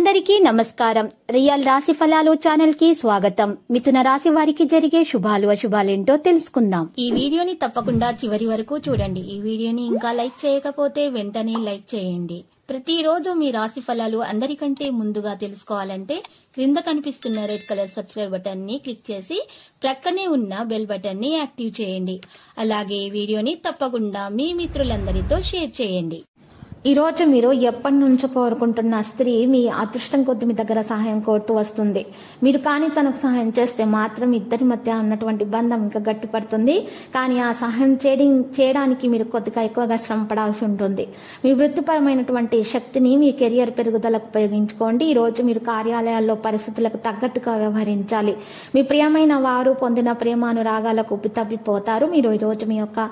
అందరికీ నమస్కారం. రియల్ రాశి ఫలాలు ఛానల్ కి స్వాగతం. మిథున రాశి వారికి జరిగే శుభాలు అశుభాలేంటో తెలుసుకుందాం. ఈ వీడియోని తప్పకుండా చివరి వరకు చూడండి. ఈ వీడియోని ఇంకా లైక్ చేయకపోతే వెంటనే లైక్ చేయండి. ప్రతిరోజు మీ రాశి ఫలాలు అందరికంటే ముందుగా తెలుసుకోవాలంటే క్రింద కనిపిస్తున్న రెడ్ కలర్ సబ్స్క్రైబ్ బటన్ ని క్లిక్ చేసి ప్రక్కనే ఉన్న బెల్ బటన్ ని యాక్టివ్ చేయండి. అలాగే ఈ వీడియోని తప్పకుండా మీ మిత్రులందరితో షేర్ చేయండి. ఈ రోజు మీరు ఎప్పటి నుంచో కోరుకుంటున్న స్త్రీ మీ అదృష్టం కొద్ది మీ దగ్గర సహాయం కోరుతూ వస్తుంది. మీరు కానీ తనకు సహాయం చేస్తే మాత్రం ఇద్దరి మధ్య ఉన్నటువంటి బంధం ఇంకా గట్టిపడుతుంది. కానీ ఆ సహాయం చేయడానికి మీరు కొద్దిగా ఎక్కువగా శ్రమ పడాల్సి ఉంటుంది. మీ వృత్తిపరమైనటువంటి శక్తిని మీ కెరియర్ పెరుగుదలకు ఉపయోగించుకోండి. ఈ రోజు మీరు కార్యాలయాల్లో పరిస్థితులకు తగ్గట్టుగా వ్యవహరించాలి. మీ ప్రియమైన వారు పొందిన ప్రేమానురాగాలకు ఉప్పితప్పిపోతారు. మీరు ఈ రోజు మీ యొక్క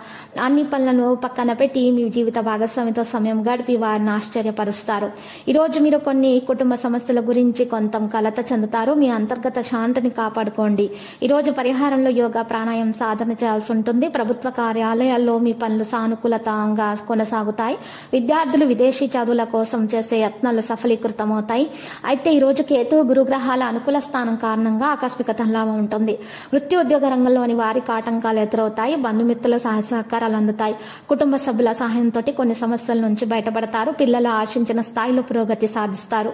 అన్ని పనులను పక్కన పెట్టి మీ జీవిత భాగస్వామితో సమయం గడిపి వారిని ఆశ్చర్యపరుస్తారు. ఈ రోజు మీరు కొన్ని కుటుంబ సమస్యల గురించి కొంత కలత చెందుతారు. మీ అంతర్గత శాంతిని కాపాడుకోండి. ఈ రోజు పరిహారంలో యోగా ప్రాణాయామం సాధన చేయాల్సి ఉంటుంది. ప్రభుత్వ కార్యాలయాల్లో మీ పనులు సానుకూలతంగా కొనసాగుతాయి. విద్యార్థులు విదేశీ చదువుల కోసం చేసే యత్నాలు సఫలీకృతమవుతాయి. అయితే ఈ రోజు కేతు గురుగ్రహాల అనుకూల స్థానం కారణంగా ఆకస్మిక లాభం ఉంటుంది. వృత్తి ఉద్యోగ రంగంలోని వారికి ఆటంకాలు ఎదురవుతాయి. బంధుమిత్రుల సహాయ సహకారాలు అందుతాయి. కుటుంబ సభ్యుల సహాయంతో కొన్ని సమస్యల నుంచి బయటపడతారు. పిల్లలు ఆశించిన స్థాయిలో పురోగతి సాధిస్తారు.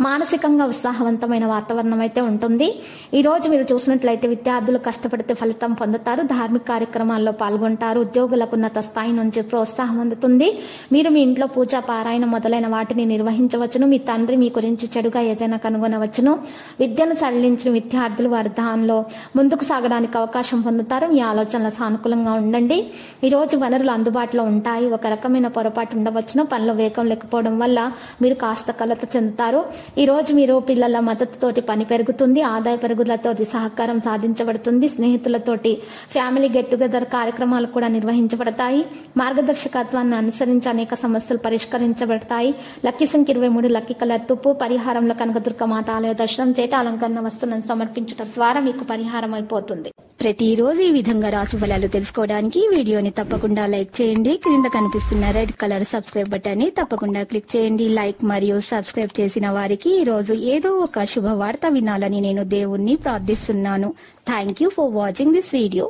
మానసికంగా ఉత్సాహవంతమైన వాతావరణం అయితే ఉంటుంది. ఈ రోజు మీరు చూసినట్లయితే విద్యార్థులు కష్టపడితే ఫలితం పొందుతారు. ధార్మిక కార్యక్రమాల్లో పాల్గొంటారు. ఉద్యోగులకు ఉన్నత స్థాయి నుంచి ప్రోత్సాహం అందుతుంది. మీరు మీ ఇంట్లో పూజ పారాయణ మొదలైన వాటిని నిర్వహించవచ్చును. మీ తండ్రి మీ గురించి చెడుగా ఏదైనా కనుగొనవచ్చును. విద్యను సడలించిన విద్యార్థులు వారి దానిలో ముందుకు సాగడానికి అవకాశం పొందుతారు. మీ ఆలోచనలు సానుకూలంగా ఉండండి. ఈ రోజు వనరులు అందుబాటులో ఉంటాయి. ఒక రకమైన పొరపాటు ఉండవచ్చును. పనిలో వేగం లేకపోవడం వల్ల మీరు కాస్త కలత చెందుతారు. ఈ రోజు మీరు పిల్లల మద్దతుతోటి పని పెరుగుతుంది. ఆదాయ పెరుగుదలతోటి సహకారం సాధించబడుతుంది. స్నేహితులతోటి ఫ్యామిలీ గెట్ టుగెదర్ కార్యక్రమాలు కూడా నిర్వహించబడతాయి. మార్గదర్శకత్వాన్ని అనుసరించి అనేక సమస్యలు పరిష్కరించబడతాయి. లక్కీ సంఖ్య 23, లక్కీ కలర్ తుప్పు. పరిహారంలో కనకదుర్గ మాత ఆలయ దర్శనం చేట అలంకరణ వస్తువులను సమర్పించడం ద్వారా మీకు పరిహారం అయిపోతుంది. ప్రతిరోజు ఈ విధంగా రాశి ఫలాలు తెలుసుకోవడానికి వీడియోని తప్పకుండా లైక్ చేయండి. క్రింద కనిపిస్తున్న రెడ్ కలర్ సబ్స్క్రైబ్ బటన్ ని తప్పకుండా క్లిక్ చేయండి. లైక్ మరియు సబ్స్క్రైబ్ చేసిన వారికి ఈ రోజు ఏదో ఒక శుభవార్త వినాలని నేను దేవుణ్ణి ప్రార్థిస్తున్నాను. Thank you for watching this video.